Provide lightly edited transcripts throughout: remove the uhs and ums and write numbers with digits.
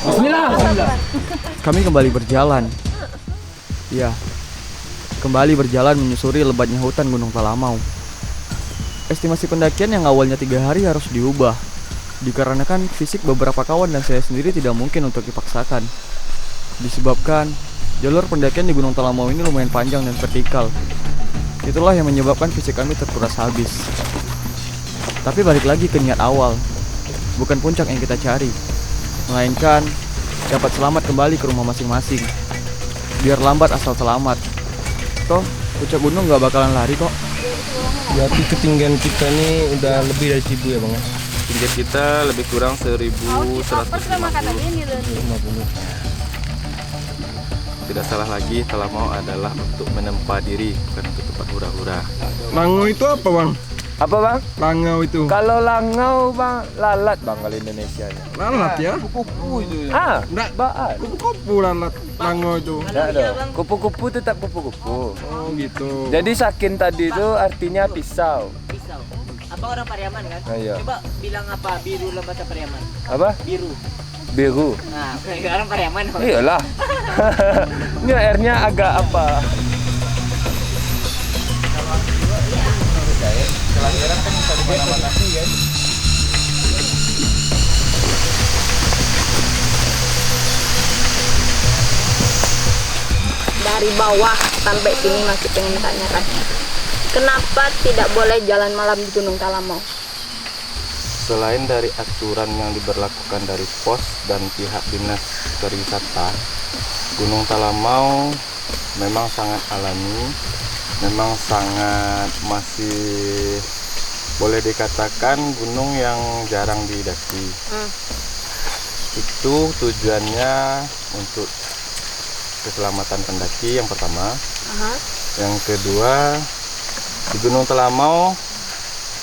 Bismillah. Kami kembali berjalan. Ya, kembali berjalan menyusuri lebatnya hutan Gunung Talamau. Estimasi pendakian yang awalnya 3 hari harus diubah, dikarenakan fisik beberapa kawan dan saya sendiri tidak mungkin untuk dipaksakan. Disebabkan jalur pendakian di Gunung Talamau ini lumayan panjang dan vertikal. Itulah yang menyebabkan fisik kami terkuras habis. Tapi balik lagi ke niat awal, bukan puncak yang kita cari, melainkan dapat selamat kembali ke rumah masing-masing. Biar lambat asal selamat. Toh, puncak gunung gak bakalan lari kok. Berarti ketinggian kita nih udah lebih dari 1000 ya bang? Tinggi kita lebih kurang 1150. Tidak salah lagi, Talamau adalah untuk menempa diri, bukan untuk tempat hura-hura. Langau itu apa bang? Apa bang? Langau itu. Kalau langau bang, lalat bang kalau Indonesia nya. Lalat ya? Kupu-kupu itu. Ah, Enggak, baat. kupu-kupu lalat. Langau itu. Enggak dong. Kupu-kupu tetap kupu-kupu. Oh gitu. Jadi sakin tadi itu artinya pisau. Pisau. Apa orang Pariaman kan? Iya. Coba bilang apa biru dalam bahasa Pariaman? Apa? Biru. Biru. Nah, orang Pariaman. Iyalah. Ini airnya agak apa? Dari bawah sampai sini masih pengen tanyakan, kenapa tidak boleh jalan malam di Gunung Talamau? Selain dari aturan yang diberlakukan dari pos dan pihak dinas pariwisata, Gunung Talamau memang sangat alami, memang sangat masih boleh dikatakan gunung yang jarang didaki. Itu tujuannya untuk keselamatan pendaki yang pertama. Yang kedua, di Gunung Talamau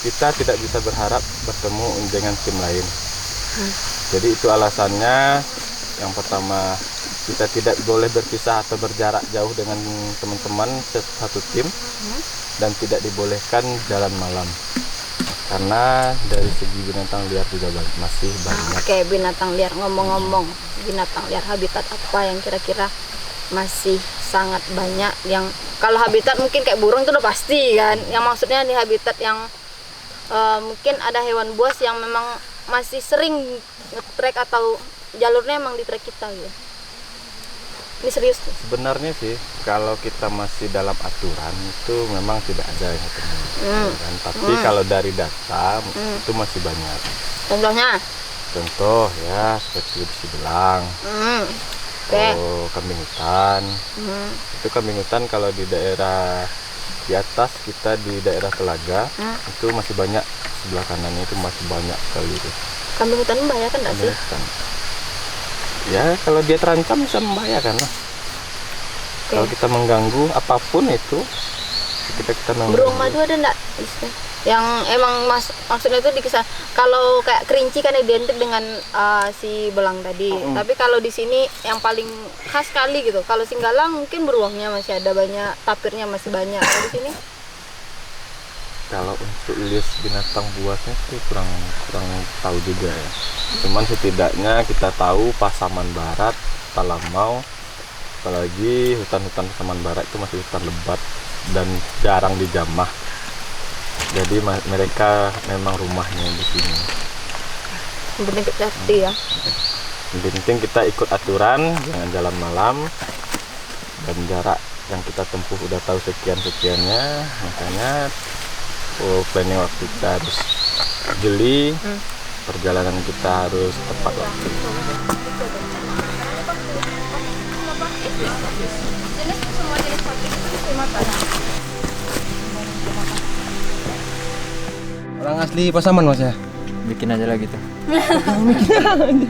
kita tidak bisa berharap bertemu dengan tim lain. Jadi itu alasannya. Yang pertama, kita tidak boleh berpisah atau berjarak jauh dengan teman-teman satu tim, dan tidak dibolehkan jalan malam karena dari segi binatang liar juga masih banyak. Oke, binatang liar, ngomong-ngomong binatang liar, habitat apa yang kira-kira masih sangat banyak? Yang kalau habitat mungkin kayak burung itu udah pasti kan, yang maksudnya di habitat yang mungkin ada hewan buas yang memang masih sering nge-trek atau jalurnya emang di trek kita gitu. Ini serius tuh. Sebenarnya sih kalau kita masih dalam aturan itu memang tidak ada yang ketemu, kan? Tapi kalau dari data itu masih banyak. Contohnya? Contoh ya seperti di Sibelang, kambing hutan. Itu kambing hutan kalau di daerah di atas kita di daerah Telaga itu masih banyak, sebelah kanannya itu masih banyak sekali itu. Kambing hutan membahayakan nggak sih? Hutan. Ya kalau dia terancam bisa membahayakan lah. Kalau kita mengganggu apapun itu, kita mengganggu. Beruang madu ada nggak? Yang emang maksudnya itu dikisah. Kalau kayak kerinci kan identik dengan si belang tadi. Tapi kalau di sini yang paling khas sekali gitu. Kalau Singgalang mungkin beruangnya masih ada banyak, tapirnya masih banyak. Kalau di sini? Kalau untuk list binatang buasnya itu kurang tahu juga ya. Cuman setidaknya kita tahu Pasaman Barat, Talamau, apalagi hutan-hutan Pasaman Barat itu masih hutan lebat dan jarang dijamah. Jadi mereka memang rumahnya di sini. Yang penting kita hati ya. Yang penting kita ikut aturan, jangan jalan malam, dan jarak yang kita tempuh udah tahu sekian-sekiannya, makanya planning waktu kita harus jeli, perjalanan kita harus tepat waktu. Orang asli Pasaman mas ya? Bikin aja lagi tuh.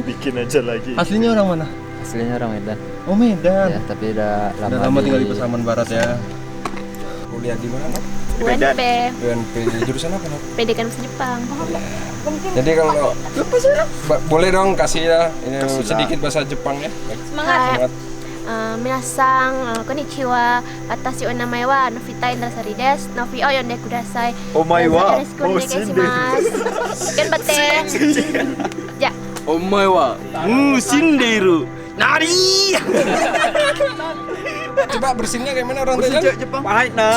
Bikin aja lagi. Aslinya orang mana? Aslinya orang Medan. Oh Medan. Ya, tapi udah Udah lama tinggal di Pasaman Barat ya. Kuliah di mana? UNP, UNP jurusan apa? pendidikan bahasa Jepang. Jadi kalau boleh dong kasih ya ini sedikit bahasa Jepang ya. Semangat. Minasang, konnichiwa. Watashi o namae wa Novita Indrasari desu. Novi o yonde kudasai. Omae wa Yoroshiku onegai shimasu. Ganbatte. Ja, Omae wa Shinderu. Nari. Coba bersinnya kayak mana orang Thailand? Jepang. Pahit na.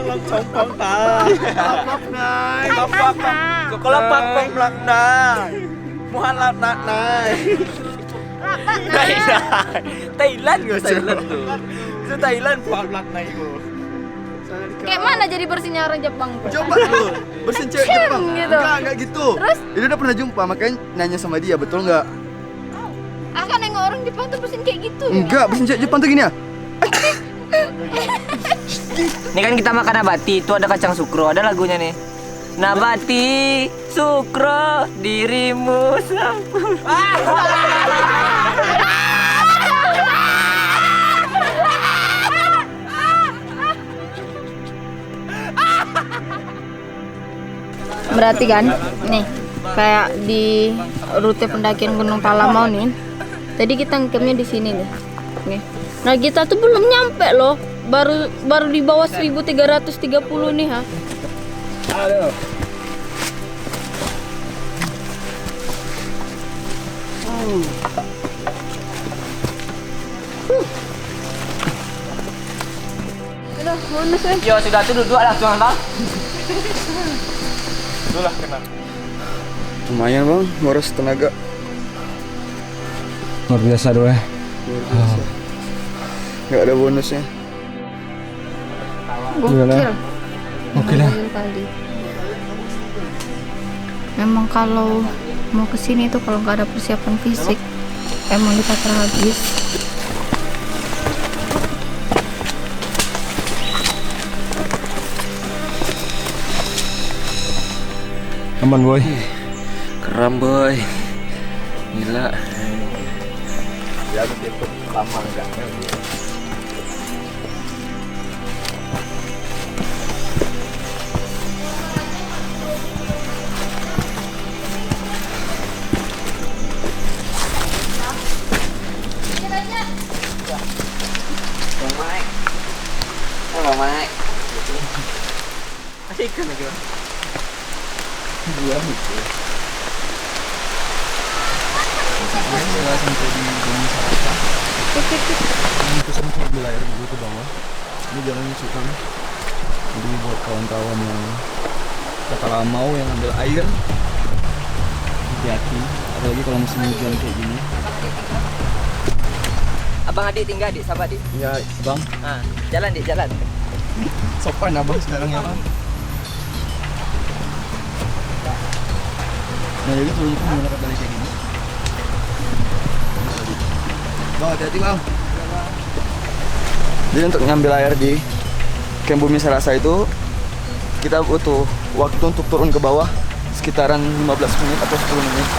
Lang chompong ta. Lapak nai. Lapak. Kelapak pemlak nai. Muhalat nak nai. Thailand nggak Thailand tuh. Itu Thailand pemlak nai bu. Kayak mana jadi bersihnya orang Jepang? Coba lu bersin cewek Jepang. Gitu. Enggak gitu. Terus? Itu udah pernah jumpa makanya nanya sama dia betul nggak? Akan nengok orang Jepang tuh bersin kayak gitu. Enggak, bersin cewek Jepang tuh gini ya. Ini kan kita makan nabati, itu ada kacang sukro, ada lagunya nih. Nabati, sukro, dirimu sempurna. Berarti kan, nih kayak di rute pendakian Gunung Talamau nih. Tadi kita ngcampnya di sini nih. Nih. Nah kita tuh belum nyampe loh, baru di bawah 1330 nih ha. Aduh. Aduh, mana sih? Yo sudah tuh duduk lah tuan bang. Itulah kena. Lumayan bang, nguras tenaga. Luar biasa doh ya. Nggak ada bonusnya. Gokil. Oke lah. Gokil kali. Memang kalau mau kesini tuh kalau nggak ada persiapan fisik, emang dikata habis. Aman boy. Kram boy. Gila. Ya begitu lama enggak. Bang Mai. Asik kan lagi. Ini jalannya suka nih. Jadi buat kawan-kawan yang kata lamau yang ambil air, hati-hati. Apalagi kalau musim hujan kayak gini. Abang adik tinggal adik, sabar adik. Ya bang, Ah, jalan dik, jalan. sopan abang sekarang ya bang. Nah jadi turun itu menggunakan tali kayak gini. Bang hati-hati bang. Jadi untuk ngambil air di Camp Bumi Sarasa itu kita butuh waktu untuk turun ke bawah sekitaran 15 menit atau 10 menit.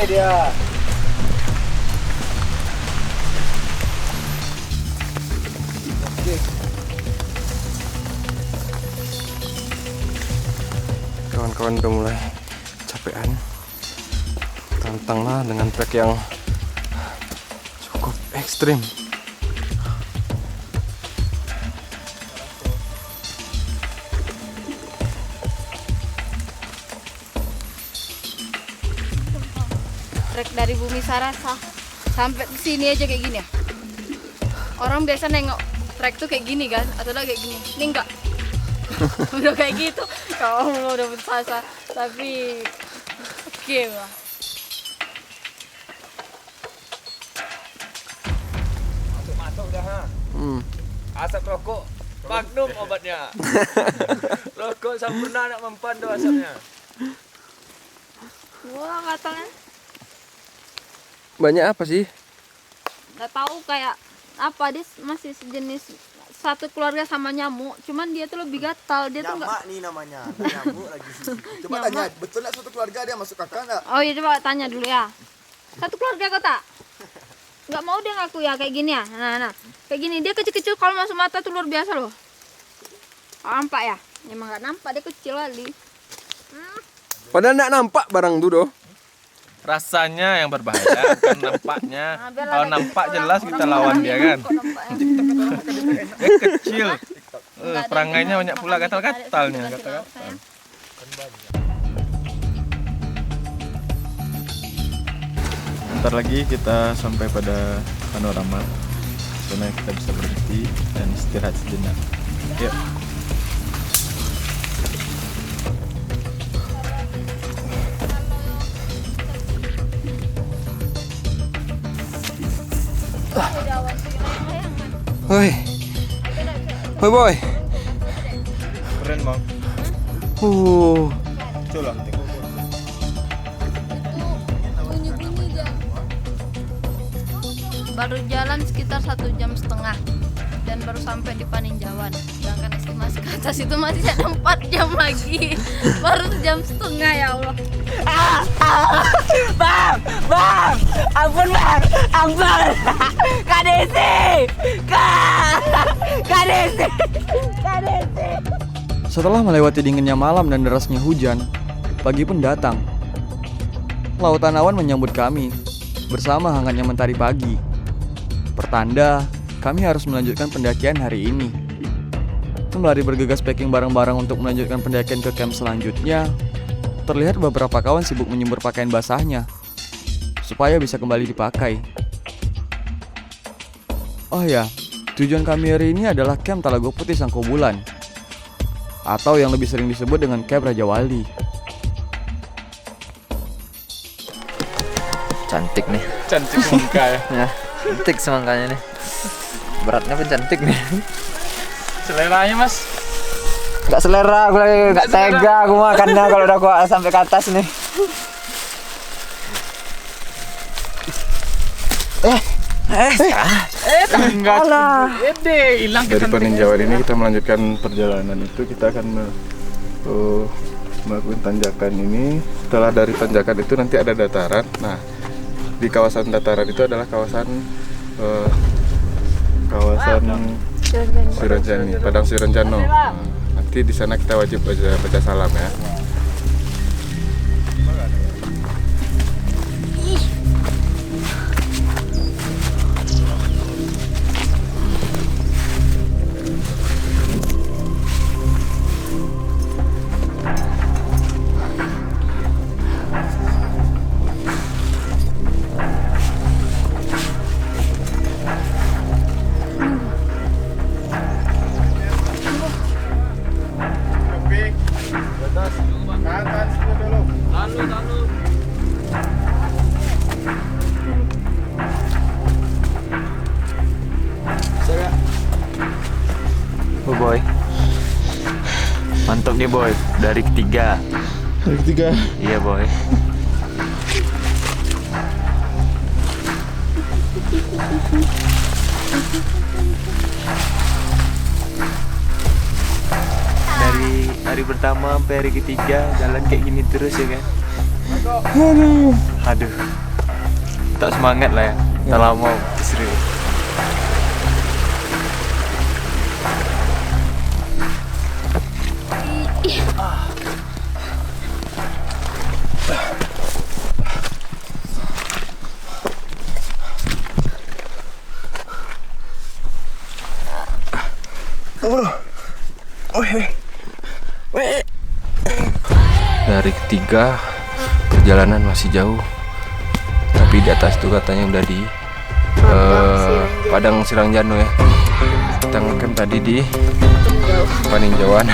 Dia. Kawan-kawan udah mulai capean. Tantanglah dengan trek yang cukup ekstrim. Trek dari Bumi Sarasa sampai ke sini aja kayak gini ya. Orang biasa nengok trek tuh kayak gini kan, atau udah kayak gini. Ini enggak. Udah kayak gitu. Kalau udah bersasa, tapi oke lah. Masuk dah ha. Asap rokok Magnum obatnya. Rokok sempurna nak mempan tuh asapnya. Wah, katanya Banyak apa sih? nggak tahu kayak apa, dia masih sejenis satu keluarga sama nyamuk, cuman dia tuh lebih gatal. Dia tuh Nyamak nih namanya, nyamuk lagi sih. Coba tanya, betul nggak satu keluarga dia masuk kakak nggak? Oh iya, coba tanya dulu ya. Satu keluarga kok tak? Nggak mau dia ngaku ya kayak gini ya. Nah, kayak gini dia kecil-kecil, kalau masuk mata tuh luar biasa loh. Nampak ya? Emang nggak nampak, dia kecil kali. Padahal nggak nampak barang tuh doh. Rasanya yang berbahaya, bukan nampaknya. Kalau nampak jelas kita lawan dia kan. Dia kecil. Perangainya banyak pula gatal-gatalnya. Bentar lagi kita sampai pada panorama. Karena kita bisa berhenti dan istirahat sejenak. Yuk. Hoi boy. Keren bang. Coba Baru jalan sekitar 1,5 jam dan baru sampai di Paninjauan. Sedangkan estimasi ke atas itu masih ada 4 jam lagi. Baru 1,5 jam ya Allah. Bang, ampun bang, ampun. Kak Desi, Kak Desi. Setelah melewati dinginnya malam dan derasnya hujan, pagi pun datang. Lautan awan menyambut kami bersama hangatnya mentari pagi. Pertanda kami harus melanjutkan pendakian hari ini. Sembari bergegas packing barang-barang untuk melanjutkan pendakian ke camp selanjutnya, terlihat beberapa kawan sibuk menyembur pakaian basahnya supaya bisa kembali dipakai. Oh ya, tujuan kami hari ini adalah camp Talago Putih Sangkobulan, atau yang lebih sering disebut dengan Camp Raja Wali. Cantik nih. cantik semangka ya. Ya, cantik semangkanya nih. Beratnya pun cantik nih. Seleranya mas. Gak selera, aku lagi gak tega aku makannya kalau udah aku sampai ke atas nih. Dari peninjauan ini kita melanjutkan perjalanan itu, kita akan melakukan tanjakan ini. Setelah dari tanjakan itu nanti ada dataran. Nah, di kawasan dataran itu adalah kawasan Surenjani, Padang Surenjano. Nah, nanti di sana kita wajib baca salam ya. Oh boy, mantap nih boy, dari ketiga. Hari ketiga. Iya boy. Dari hari pertama sampai hari ketiga jalan kayak gini terus ya kan. Aduh, tak semangat lah ya. Tak lama serius. Dari ketiga perjalanan masih jauh, tapi di atas itu katanya udah di Padang Surenjano ya. Kita ngecamp tadi di Paninjauan.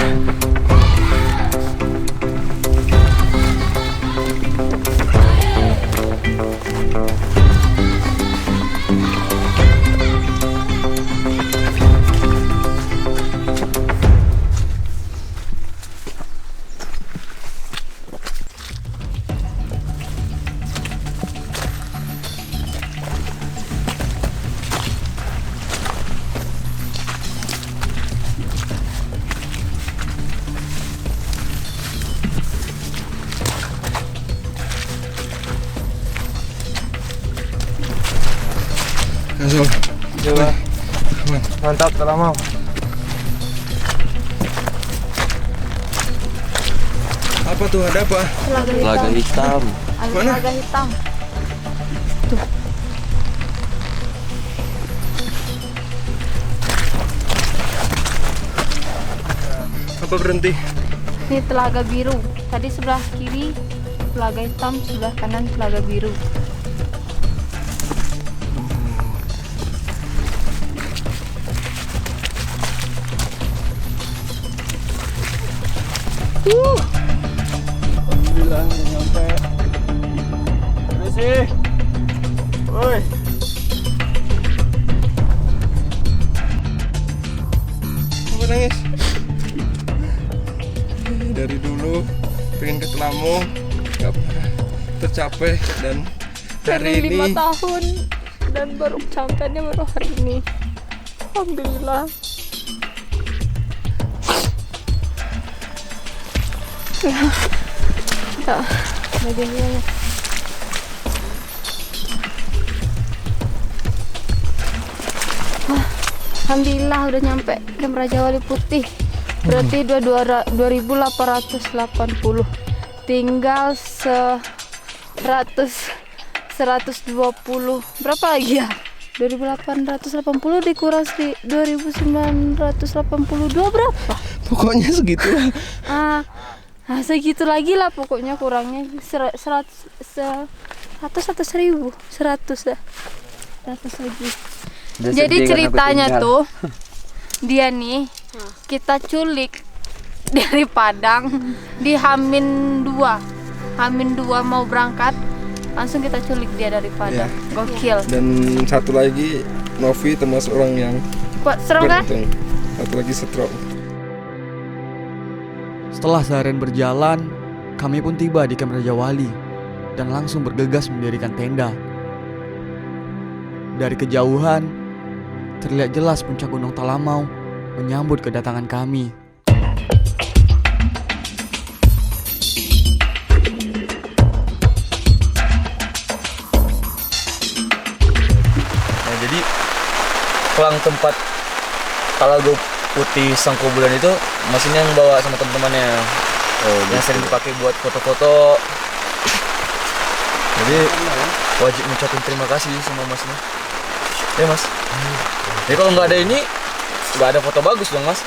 Langsung. Coba. Mantap, telah mau. Apa tuh? Ada apa? Telaga hitam. Ada Mana? telaga hitam. Apa berhenti? Ini telaga biru. Tadi sebelah kiri telaga hitam, sebelah kanan telaga biru. Alhamdulillah udah nyampe. Udah sih. Woi. Apa nangis? Dari dulu pengen ke Telamo, nggak pernah tercapai dan hari ini 5 tahun dan baru sampainya baru hari ini. Alhamdulillah. Ya, bagiannya ya. Alhamdulillah udah nyampe Camp Raja Wali Putih. Berarti 2880. Tinggal 120. Berapa lagi ya? 2880 dikurang 2982 berapa? pokoknya segitu lah. Nah, segitu lagi lah pokoknya kurangnya 100 atau 1000 100 dah 100 lagi. Jadi ceritanya tuh dia nih kita culik dari Padang di Hamin 2 mau berangkat langsung kita culik dia dari Padang. Gokil. Dan satu lagi Novi termasuk orang yang Kuat serem kan? beruntung. Satu lagi strong. Setelah seharian berjalan, kami pun tiba di Camp Raja Wali dan langsung bergegas mendirikan tenda. Dari kejauhan, terlihat jelas puncak Gunung Talamau menyambut kedatangan kami. Nah, jadi pelang tempat Talago Putih Sangkobulan itu mesinnya yang bawa sama teman-temannya. Yang sering dipakai buat foto-foto. Jadi wajib mengucapkan terima kasih sama masnya. Ya mas. Jadi kalau nggak ada ini, nggak ada foto bagus dong mas.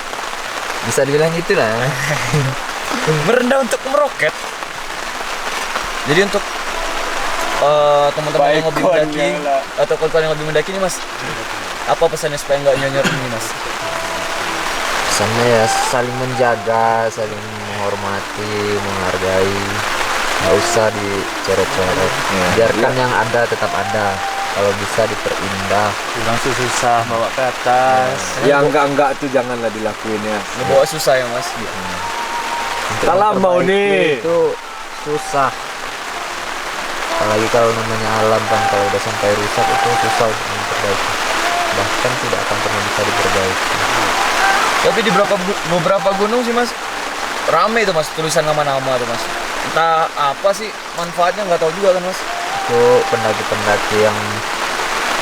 Bisa dibilang itulah. Merendah untuk meroket. Jadi untuk teman-teman yang hobi mendaki atau kawan-kawan yang hobi mendaki ini mas, apa pesannya supaya nggak nyonyor ini mas? Pesannya ya saling menjaga, saling menghormati, menghargai. Nggak usah dicoret-coret. Biarkan yang ada tetap ada. Kalau bisa diperindah. Bilang susah bawa ke atas. Yang enggak tuh janganlah dilakuin ya. Ngebawa susah ya mas. Talamau nih. Itu susah. Apalagi kalau namanya alam kan, kalau udah sampai rusak itu susah untuk memperbaiki. Bahkan tidak akan pernah bisa diperbaiki. Tapi di beberapa gunung sih mas, rame itu mas tulisan nama-nama tuh mas. Entah apa sih manfaatnya nggak tahu juga kan mas. Itu pendaki-pendaki yang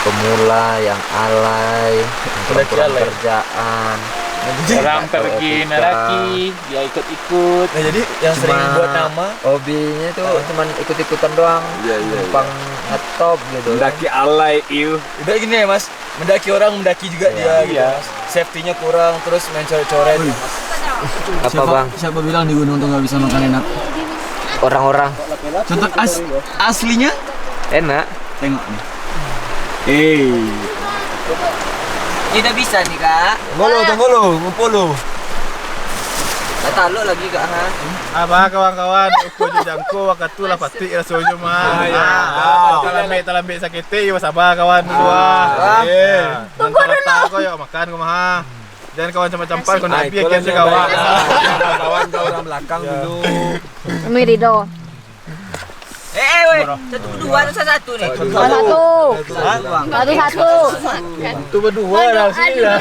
pemula, yang alay, yang kurang kerjaan. Orang pergi mendaki, dia ikut-ikut. Nah jadi yang sering buat nama Hobinya tuh cuman ikut-ikutan doang. Numpang ngetop gitu. Mendaki alay, udah gini ya mas, mendaki orang mendaki juga dia gitu mas. Safety-nya kurang, terus main coret-coret mas. Apa bang? Siapa bilang di gunung tuh nggak bisa makan enak? Orang-orang Contoh aslinya enak. tengok nih. Ini udah bisa nih kak. Tunggu lo, ngumpul lo. Talo lagi kak. Apa kawan-kawan, ukur jujangku waktu lah pasti rasanya mah. Talambe sakit ya sabar kawan dua. Tunggu dulu. Aku yuk makan kumaha. Jangan kawan campan-campan kau nabi kian kawan. Kawan kau orang belakang dulu. Mirido. Weh, 1, 2 atau 1 nih? 1. 1. Itu berdua lah sini lah.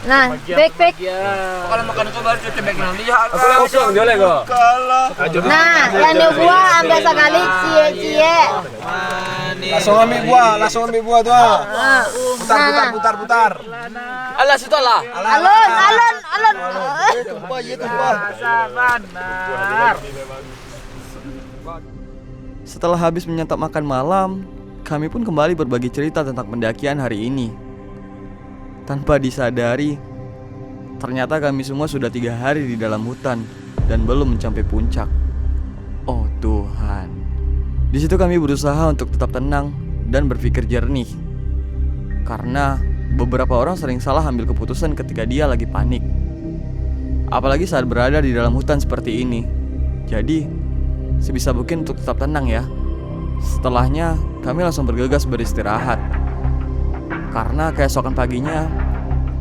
Nah, back. Kalau makan itu baru cuci back nanti ya. Aku langsung dia lagi kok. Nah, yang dua ambil sekali cie-cie. Langsung ambil buah tuh. Putar. Alah situ lah. Alon. Tumpah, ya tumpah. Setelah habis menyantap makan malam, kami pun kembali berbagi cerita tentang pendakian hari ini. Tanpa disadari, ternyata kami semua sudah 3 hari di dalam hutan dan belum mencapai puncak. Oh Tuhan. Di situ kami berusaha untuk tetap tenang dan berpikir jernih. Karena beberapa orang sering salah ambil keputusan ketika dia lagi panik. Apalagi saat berada di dalam hutan seperti ini. Jadi, sebisa mungkin untuk tetap tenang ya. Setelahnya, kami langsung bergegas beristirahat. Karena keesokan paginya,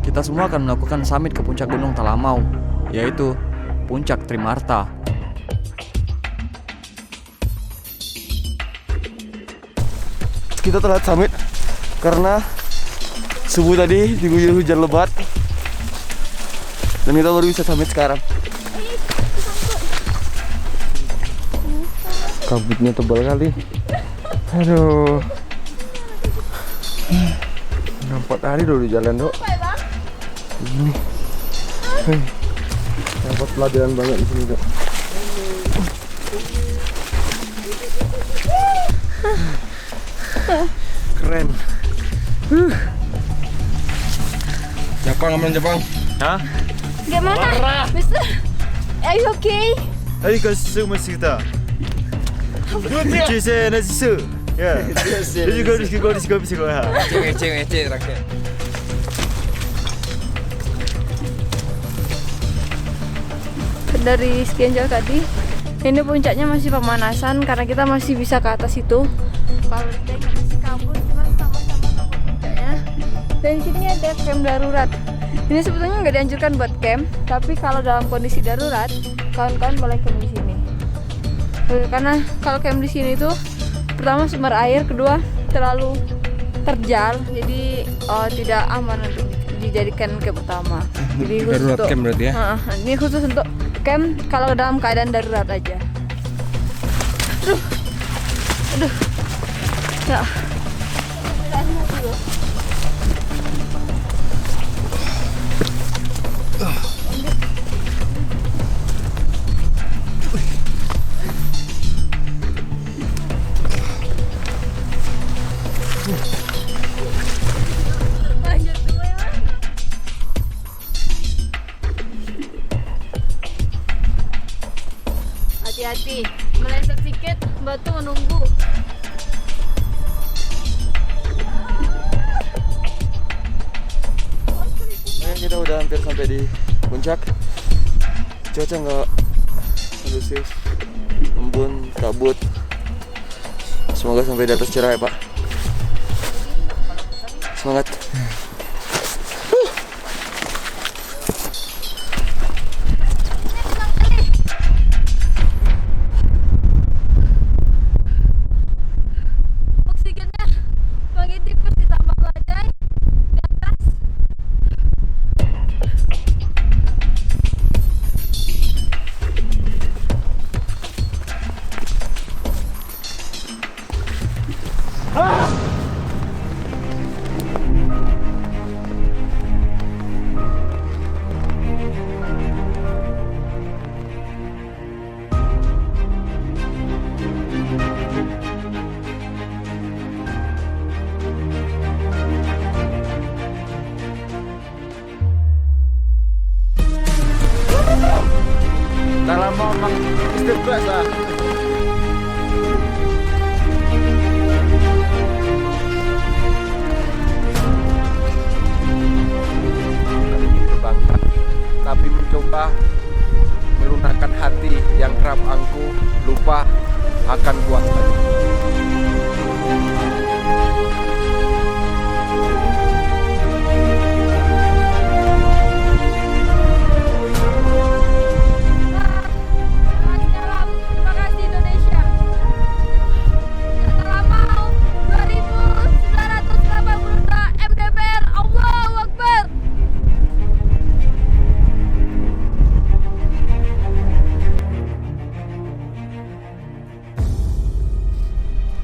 kita semua akan melakukan summit ke puncak Gunung Talamau, yaitu Puncak Trimarta. Kita telat summit karena subuh tadi diguyur hujan lebat. Dan kita baru bisa summit sekarang. Kabutnya tebal kali. Aduh. 4 hari dulu jalan, Dok. Ini. Dapat pelajaran banget di sini, Dok. Keren. Jepang, aman Jepang. Hah? Gimana? Mister, are you okay? Ayo kasih masih kita. Cese nasi. Ya. Jadi kau bisa kau. Ece rakyat. Dari sekian jauh tadi, ini puncaknya masih pemanasan karena kita masih bisa ke atas itu. Kalau kita masih kabur, cuma sama-sama ke puncaknya. Dan di sini ada camp darurat. Ini sebetulnya nggak dianjurkan buat camp, tapi kalau dalam kondisi darurat, kawan-kawan boleh camp di sini. Karena kalau camp di sini itu, pertama sumber air, kedua terlalu terjal, jadi tidak aman untuk dijadikan camp utama. Jadi khusus Darurat untuk camp berarti ya? ini khusus untuk camp kalau dalam keadaan darurat aja. Aduh. Ya. Hati-hati, meleset sedikit, batu menunggu. Kita udah hampir sampai di puncak. Cuaca nggak kondusif, embun, kabut. Semoga sampai di atas cerah ya Pak. Semangat. Oksigennya makin tipis ditambah badai di atas.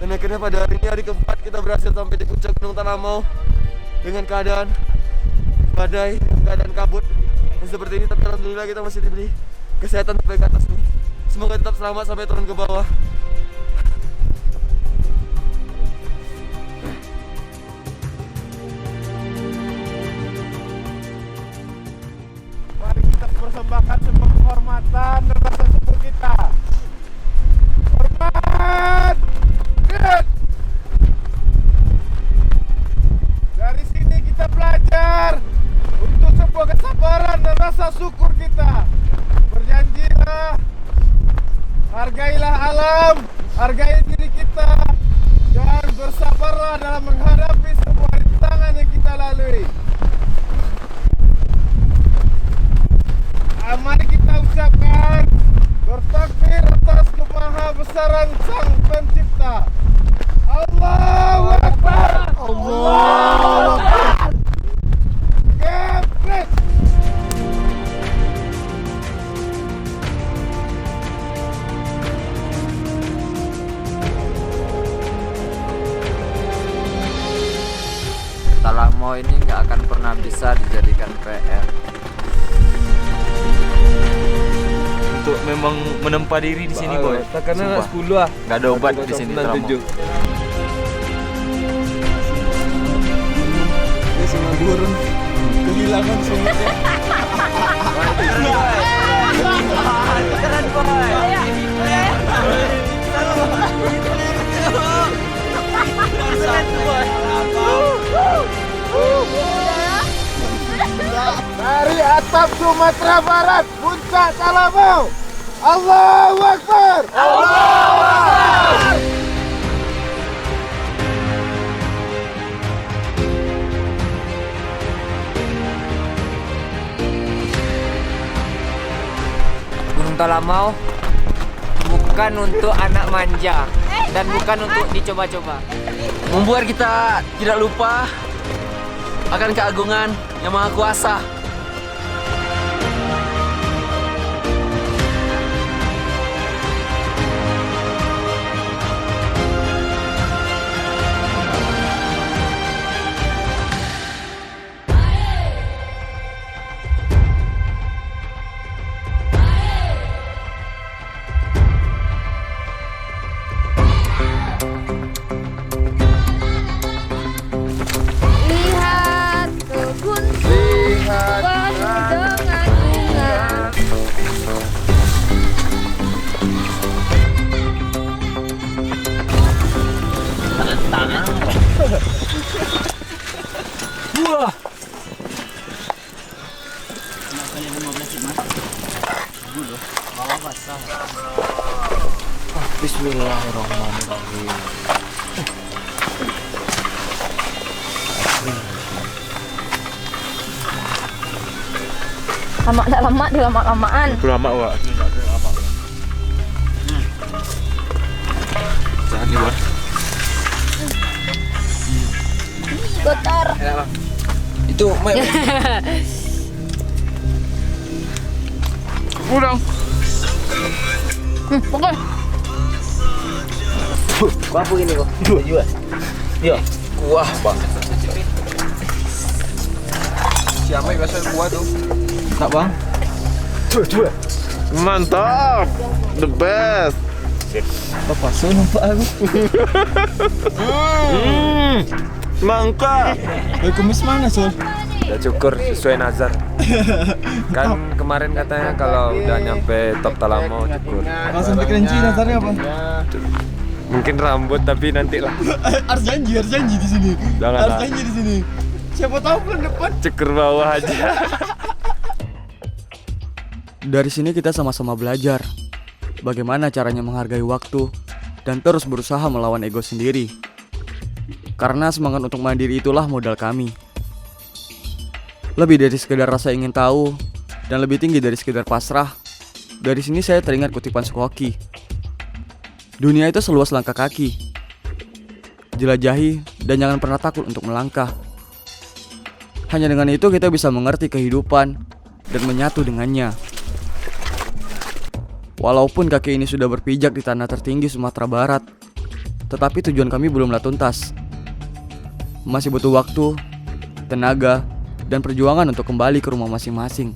Dan akhirnya pada hari ini, hari keempat, kita berhasil sampai di puncak Gunung Talamau dengan keadaan badai, keadaan kabut dan seperti ini. Tapi alhamdulillah kita masih diberi kesehatan sampai ke atas nih. Semoga tetap selamat sampai turun ke bawah. Mari kita persembahkan sebuah penghormatan dan rasa syukur kita. Hormat! Good! Dari sini kita belajar untuk sebuah kesabaran dan rasa syukur kita. Berjanjilah, hargailah alam, hargai diri kita, dan bersabarlah dalam menghadapi sebuah rintangan yang kita lalui. Mari kita ucapkan bertakbir atas kemahabesaran Sang Pencipta. Allahu Akbar. Allahu Akbar. Geprek. Talamau ini nggak akan pernah bisa dijadikan PR. Untuk memang menempa diri di sini, boy. Karena 10 lah. Nggak ada obat di sini, Talamau. Ini semua burung kehilangan semuanya. Keren, boy. Dari atap Sumatera Barat, puncak Talamau. Allahu Akbar. Allahu Akbar. Gunung Talamau bukan untuk anak manja dan bukan untuk dicoba-coba. Membuat kita tidak lupa akan keagungan Yang Maha Kuasa. Lihat kebunku penuh dengan bunga. Bismillahirrahmanirrahim. Lama-lama di lama-lamaan. Lama, Wak. Jangan nih, Wak. Kotor. Itu Pulang. Oke. Kok apa gini kok? Juga. Iya. kuah banget. Siapa yang biasa kuah tuh? Tak bang? Dua. Mantap. The best. Bapak so nampak aku. Mangka. Kumis mana Sol? Ya syukur sesuai nazar. Kan kemarin katanya kalau udah nyampe top Talamau syukur. Langsung pikiran Cina nazarnya apa? Mungkin rambut tapi nanti lah. Harus janji di sini. Jangan Harus lah. janji di sini. Siapa tahu bulan depan. Cukur bawah aja. Dari sini kita sama-sama belajar bagaimana caranya menghargai waktu dan terus berusaha melawan ego sendiri. Karena semangat untuk mandiri itulah modal kami. Lebih dari sekedar rasa ingin tahu dan lebih tinggi dari sekedar pasrah. Dari sini saya teringat kutipan Sukoki. Dunia itu seluas langkah kaki. Jelajahi dan jangan pernah takut untuk melangkah. Hanya dengan itu kita bisa mengerti kehidupan dan menyatu dengannya. Walaupun kaki ini sudah berpijak di tanah tertinggi Sumatera Barat, Tetapi tujuan kami belumlah tuntas. Masih butuh waktu, tenaga, dan perjuangan untuk kembali ke rumah masing-masing.